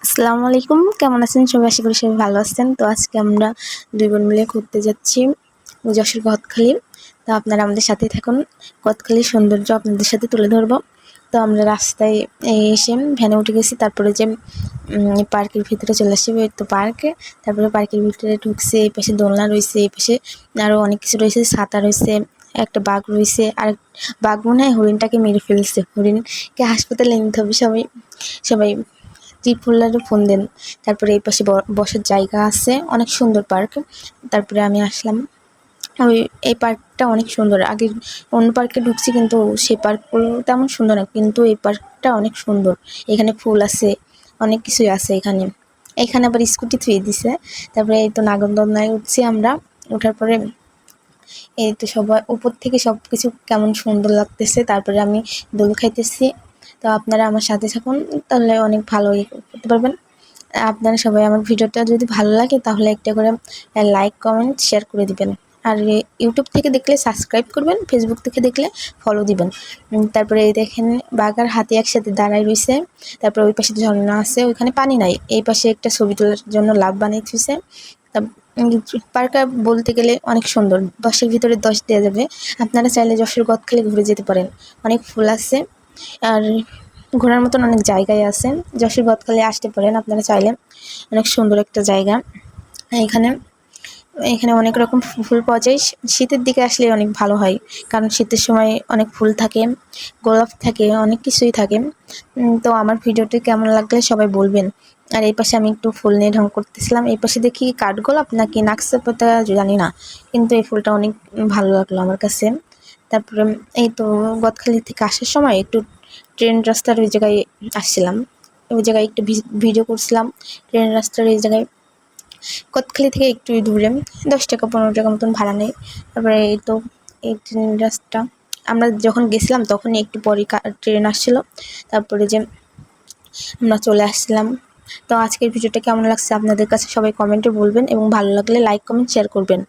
আসসালামু আলাইকুম, কেমন আছেন সবাই? আশা করি সবাই ভালো আছেন। তো আজকে আমরা দুই বোন মিলে ঘুরতে যাচ্ছি যশোর গদখালি। তো আপনারা আমাদের সাথেই থাকুন, গদখালির সৌন্দর্য আপনাদের সাথে তুলে ধরবো। তো আমরা রাস্তায় এসে ভ্যানে উঠে গেছি, তারপরে যে পার্কের ভিতরে চলে আসছি। তো পার্কে, তারপরে পার্কের ভিতরে ঢুকছে। এই পাশে দোলনা রয়েছে, এই পাশে আরও অনেক কিছু রয়েছে, ছাতা রয়েছে, একটা বাঘ রয়েছে। আর বাঘ মনে হয় হরিণটাকে মেরে ফেলছে, হরিণকে হাসপাতালে নিতে হবে। সবাই সবাই ত্রিপুলারে ফোন দেন। তারপরে এই পাশে বসার জায়গা আছে, অনেক সুন্দর পার্ক। তারপরে আমি আসলাম এই পার্কটা অনেক সুন্দর। আগে অন্য পার্কে ঢুকছি, কিন্তু সেই পার্কগুলো তেমন সুন্দর না, কিন্তু এই পার্কটা অনেক সুন্দর। এখানে ফুল আছে, অনেক কিছুই আছে এখানে। এখানে আবার স্কুটি থুয়ে দিছে। তারপরে এই তো নাগরদোলনায় উঠছি আমরা। ওঠার পরে এই তো সবাই উপর থেকে সব কিছু কেমন সুন্দর লাগতেছে। তারপরে আমি দোল খাইতেছি। তো আপনারা আমার সাথে থাকুন, তাহলে অনেক ভালো করতে পারবেন। আপনারা সবাই আমার ভিডিওটা যদি ভালো লাগে তাহলে একটা করে লাইক, কমেন্ট, শেয়ার করে দিবেন। আর ইউটিউব থেকে দেখলে সাবস্ক্রাইব করবেন, ফেসবুক থেকে দেখলে ফলো দিবেন। তারপরে এই দেখেন বাঘ আর হাতি একসাথে দাঁড়ায় রয়েছে। তারপরে ওই পাশে ঝর্ণা আছে, ওইখানে পানি নাই। এই পাশে একটা ছবি তোলার জন্য লাভ বানিয়ে দিয়েছে। পার্কটা বলতে গেলে অনেক সুন্দর, 10-এর ভিতরে 10 দেওয়া যাবে। আপনারা চাইলে যশোর গদখালি ঘুরে যেতে পারেন, অনেক ফুল আছে আর ঘোরার মতন অনেক জায়গায় আছে। যশোর গদখালি আসতে পারেন আপনারা চাইলে, অনেক সুন্দর একটা জায়গা। এখানে এখানে অনেক রকম ফুল পাওয়া যায়। শীতের দিকে আসলে অনেক ভালো হয়, কারণ শীতের সময় অনেক ফুল থাকে, গোলাপ থাকে, অনেক কিছুই থাকে। তো আমার ভিডিওটি কেমন লাগলে সবাই বলবেন। আর এই পাশে আমি একটু ফুল নিয়ে ঢং করতেছিলাম। এই পাশে দেখি কাঠগোলাপ নাকি নাকসা পাতা জানি না, কিন্তু এই ফুলটা অনেক ভালো লাগলো আমার কাছে। তারপরে এই তো গদখালি থেকে আসার সময় একটু ট্রেন রাস্তার ওই জায়গায় আসছিলাম, ওই জায়গায় একটু ভিডিও করছিলাম। ট্রেন রাস্তার এই জায়গায় গদখালি থেকে একটু দূরে 10 টাকা 15 টাকা মতন ভাড়া নেয়। তারপরে এই তো এই ট্রেন রাস্তা, আমরা যখন গেছিলাম তখনই একটু পরে ট্রেন আসছিলো। তারপরে যে আমরা চলে আসছিলাম। তো আজকের ভিডিওটা কেমন লাগছে আপনাদের কাছে সবাই কমেন্টে বলবেন, এবং ভালো লাগলে লাইক, কমেন্ট, শেয়ার করবেন।